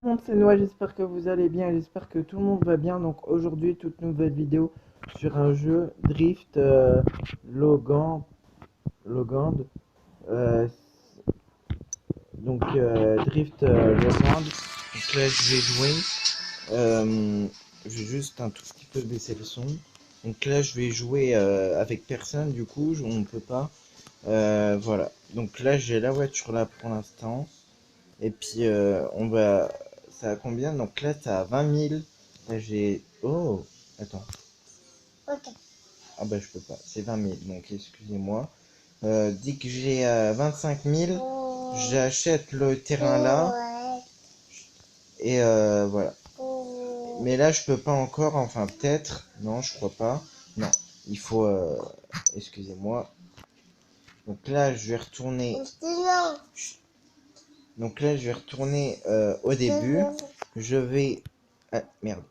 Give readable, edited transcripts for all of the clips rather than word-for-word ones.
Tout le monde, c'est Noah, j'espère que vous allez bien, j'espère que tout le monde va bien. Donc aujourd'hui, toute nouvelle vidéo sur un jeu Drift Logan, Logand. Euh, Drift Logand. Donc là, je vais jouer. Je vais juste un tout petit peu baisser le son. Donc là, je vais jouer avec personne, du coup, on ne peut pas. Voilà. Donc là, j'ai la voiture là pour l'instant. Et puis, on va. Ça a combien? Donc là, ça a 20 000. Là, j'ai. Oh! Attends. Ok. Ah bah, je peux pas. C'est 20 000. Donc, excusez-moi. Dès que j'ai 25 000, j'achète le terrain là. Et voilà. Mais là, je peux pas encore. Enfin, peut-être. Non, je crois pas. Non. Il faut. Excusez-moi. Donc là, je vais retourner. Donc là, je vais retourner au début. Je vais. Ah, merde.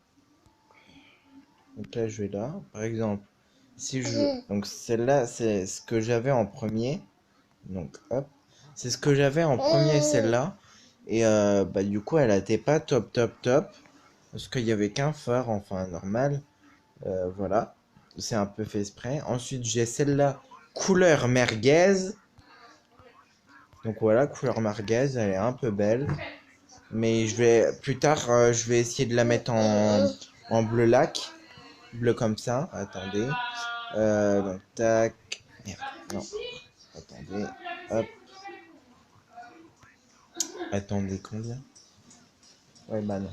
Donc là, je vais là. Par exemple, si je. Donc celle-là, c'est ce que j'avais en premier. Donc hop. C'est ce que j'avais en premier, celle-là. Et bah, du coup, elle était pas top, top, top. Parce qu'il y avait qu'un phare, enfin, normal. Voilà. C'est un peu fait exprès. Ensuite, j'ai celle-là, couleur merguez. Donc voilà, couleur merguez, elle est un peu belle. Mais je vais plus tard, je vais essayer de la mettre en bleu lac, bleu comme ça. Attendez. Donc tac. Merde, non. Attendez. Hop. Attendez combien? Ouais bah non.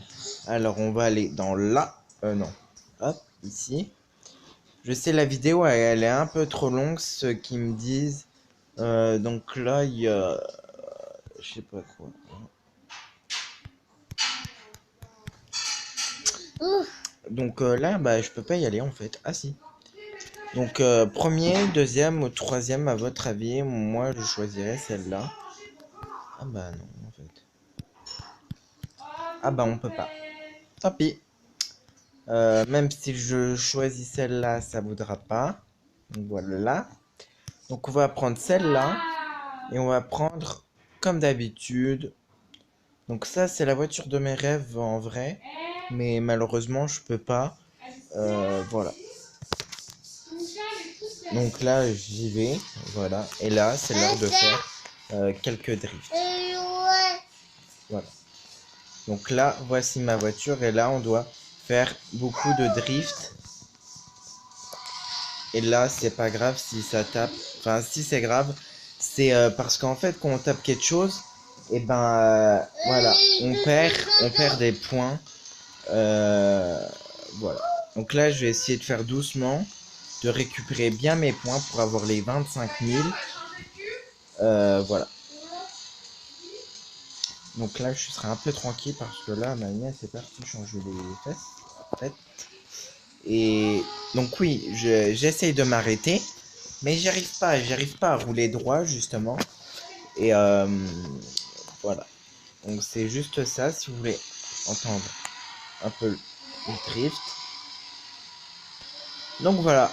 Alors on va aller dans là. Non. Hop, ici. Je sais la vidéo elle est un peu trop longue, ceux qui me disent. Donc là il y a. Je sais pas quoi. Donc là bah je peux pas y aller en fait. Ah si. Donc, premier, deuxième ou troisième, à votre avis, moi je choisirais celle-là. Ah bah non, en fait. Ah bah on peut pas. Tant pis. Même si je choisis celle-là, ça voudra pas. Donc voilà. Donc on va prendre celle-là. Et on va prendre, comme d'habitude. Donc ça, c'est la voiture de mes rêves en vrai. Mais malheureusement, je peux pas. Voilà. Donc là, j'y vais. Voilà. Et là, c'est l'heure de faire quelques drifts. Voilà. Donc là, voici ma voiture. Et là, on doit faire beaucoup de drift. Et là, c'est pas grave si ça tape. Enfin, si c'est grave, c'est parce qu'en fait, quand on tape quelque chose, et ben voilà, on perd des points. Voilà. Donc là, je vais essayer de faire doucement, de récupérer bien mes points pour avoir les 25 000. Voilà. Donc là, je serai un peu tranquille parce que là, ma nièce est partie changer les fesses. En fait. Et donc oui, j'essaye de m'arrêter, mais j'arrive pas à rouler droit justement. Et voilà. Donc c'est juste ça, si vous voulez entendre un peu le drift. Donc voilà,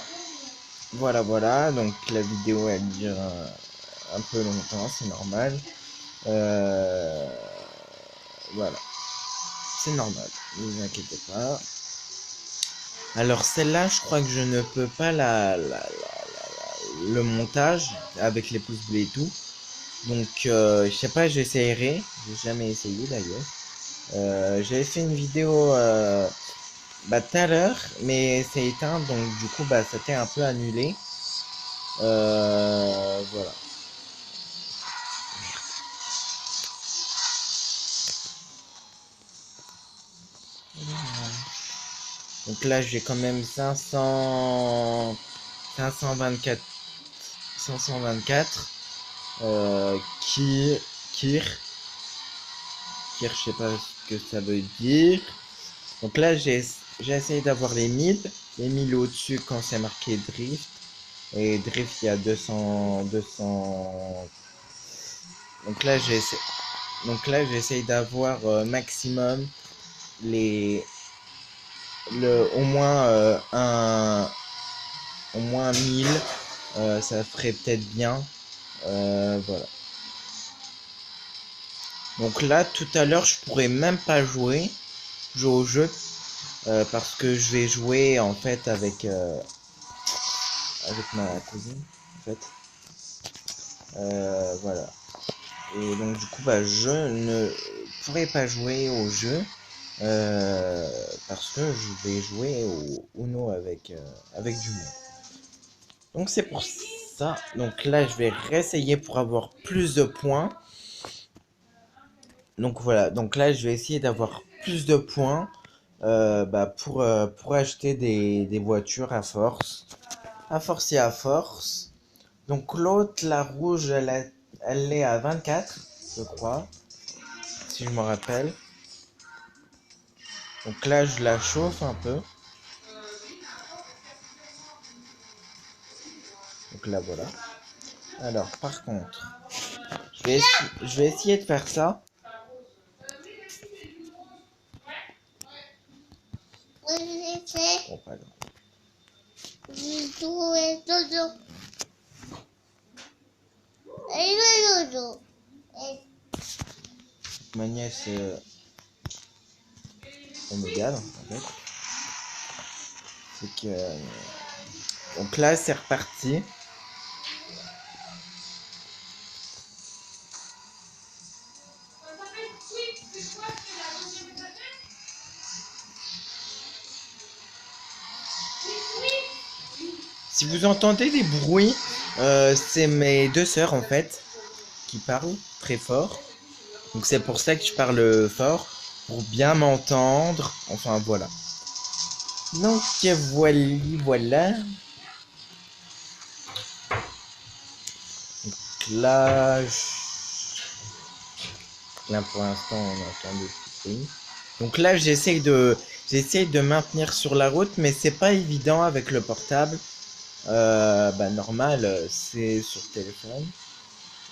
voilà. Donc la vidéo elle dure un peu longtemps, c'est normal. Euh, voilà, c'est normal, ne vous inquiétez pas. Alors celle-là, je crois que je ne peux pas le montage avec les pouces bleus et tout. Donc je sais pas, j'essayerai. J'ai jamais essayé d'ailleurs. J'avais fait une vidéo bah, tout à l'heure, mais c'est éteint, donc du coup bah ça t'est un peu annulé. Voilà. Donc là j'ai quand même 524 524 Kir, je sais pas ce que ça veut dire. Donc là j'ai essayé d'avoir les 1000 au-dessus quand c'est marqué drift. Et drift il y a 200. Donc là j'essaye d'avoir maximum les au moins au moins 1000. Ça ferait peut-être bien. Voilà. Donc là, tout à l'heure, je pourrais même pas jouer au jeu parce que je vais jouer en fait avec ma cousine en fait. Voilà. Et donc du coup, bah, je ne pourrai pas jouer au jeu parce que je vais jouer au Uno avec du monde. Donc c'est pour ça. Donc là, je vais réessayer pour avoir plus de points. Donc voilà. Donc là, je vais essayer d'avoir plus de points bah, pour acheter des voitures à force. À force et à force. Donc l'autre, la rouge, elle est à 24, je crois, si je me rappelle. Donc là, je la chauffe un peu. Donc là, voilà. Alors, par contre, je vais essayer de faire ça. Bon, pas grave. Ma nièce, elle me gave, en fait. C'est que... Donc là, c'est reparti. Si vous entendez des bruits, c'est mes deux sœurs, en fait, qui parlent très fort. Donc c'est pour ça que je parle fort, pour bien m'entendre. Enfin, voilà. Donc voilà, voilà. Donc là pour l'instant on entend des petits bruits. Donc là j'essaye de maintenir sur la route, mais c'est pas évident avec le portable. Bah normal, c'est sur téléphone.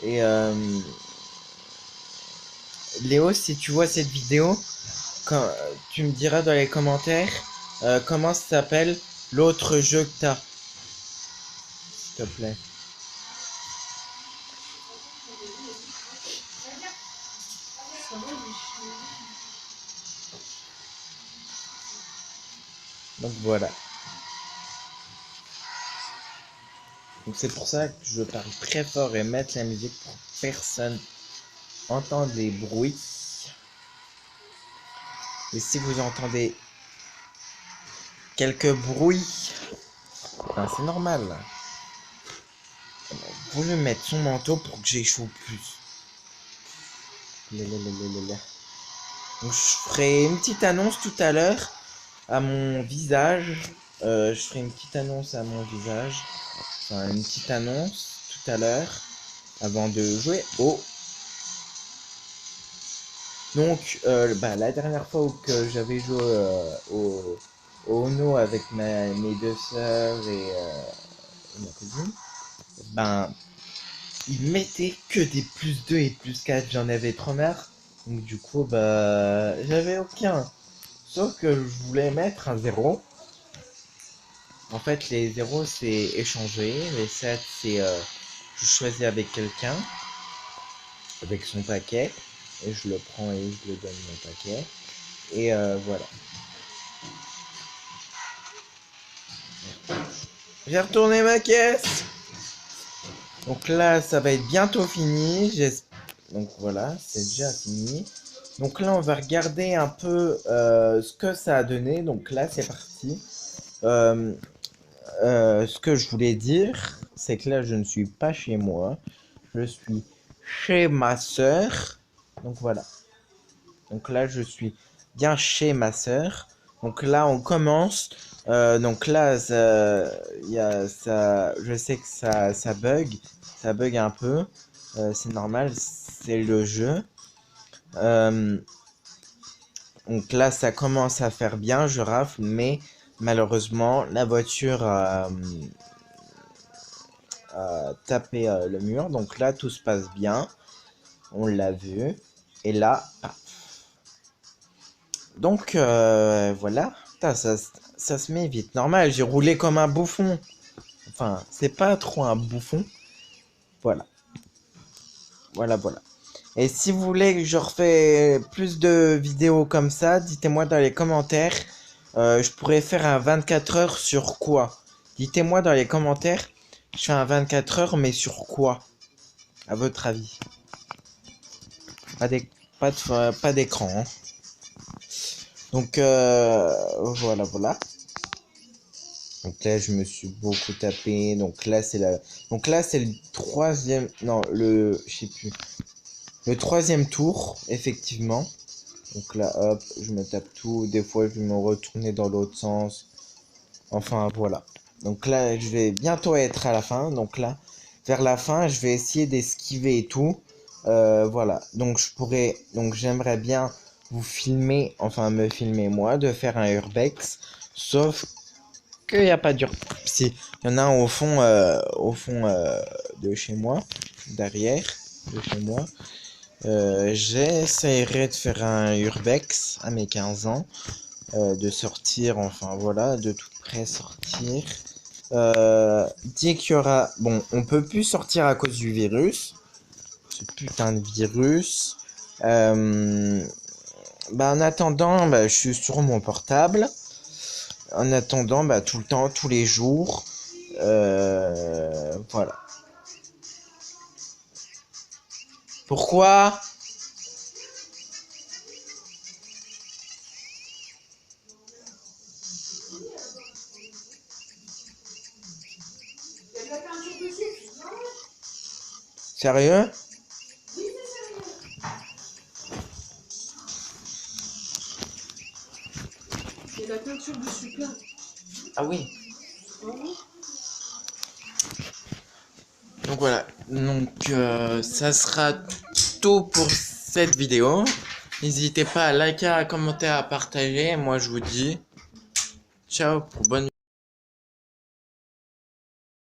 Et Léo, si tu vois cette vidéo, quand, tu me diras dans les commentaires comment ça s'appelle l'autre jeu que t'as, s'il te plaît. Donc voilà. Donc c'est pour ça que je parle très fort et mettre la musique pour que personne entende les bruits. Et si vous entendez quelques bruits, ben c'est normal. Vous lui mettre son manteau pour que j'échoue plus. Donc je ferai une petite annonce tout à l'heure à mon visage. Je ferai une petite annonce à mon visage. Enfin une petite annonce tout à l'heure avant de jouer au... Donc bah, la dernière fois que j'avais joué au Uno avec mes deux sœurs et ma cousine, ben ils mettaient que des plus 2 et plus 4, j'en avais trop marre. Donc du coup bah j'avais aucun. Sauf que je voulais mettre un zéro. En fait les zéros c'est échanger, les 7 c'est je choisis avec quelqu'un, avec son paquet, et je le prends et je le donne mon paquet. Et voilà. J'ai retourné ma caisse. Donc là, ça va être bientôt fini. Donc voilà, c'est déjà fini. Donc là, on va regarder un peu ce que ça a donné. Donc là, c'est parti. Euh, ce que je voulais dire, c'est que là, je ne suis pas chez moi. Je suis chez ma sœur. Donc voilà. Donc là, je suis bien chez ma sœur. Donc là, on commence. Donc là, je sais que ça bug un peu. C'est normal, c'est le jeu. Euh, donc là, ça commence à faire bien, je rafle, mais malheureusement, la voiture a tapé le mur. Donc là, tout se passe bien. On l'a vu. Et là, paf. Donc voilà. Putain, ça se met vite. Normal, j'ai roulé comme un bouffon. Enfin, c'est pas trop un bouffon. Voilà. Voilà, voilà. Et si vous voulez que je refais plus de vidéos comme ça, dites-moi dans les commentaires. Je pourrais faire un 24 heures sur quoi? Dites-moi dans les commentaires. Je fais un 24 heures, mais sur quoi? À votre avis? Pas d'é- pas d'écran, hein. Donc voilà, voilà. Donc là, je me suis beaucoup tapé. Donc là, c'est le troisième. Non, je sais plus. Le troisième tour, effectivement. Donc là, hop, je me tape tout. Des fois, je vais me retourner dans l'autre sens. Enfin, voilà. Donc là, je vais bientôt être à la fin. Donc là, vers la fin, je vais essayer d'esquiver et tout. Voilà. Donc j'aimerais bien vous filmer, enfin me filmer moi, de faire un urbex. Sauf qu'il n'y a pas d'urbex. Si, il y en a un au fond de chez moi, derrière de chez moi. J'essaierai de faire un urbex à mes 15 ans, de sortir, enfin voilà, de tout près sortir. Dès qu'il y aura... Bon, on peut plus sortir à cause du virus, ce putain de virus. Bah en attendant, bah, je suis sur mon portable. En attendant, bah tout le temps, tous les jours. Voilà. Pourquoi? Sérieux? Il y a la peinture dessus plein. Ah oui. Donc voilà, donc ça sera tout pour cette vidéo. N'hésitez pas à liker, à commenter, à partager. Moi je vous dis ciao pour bonne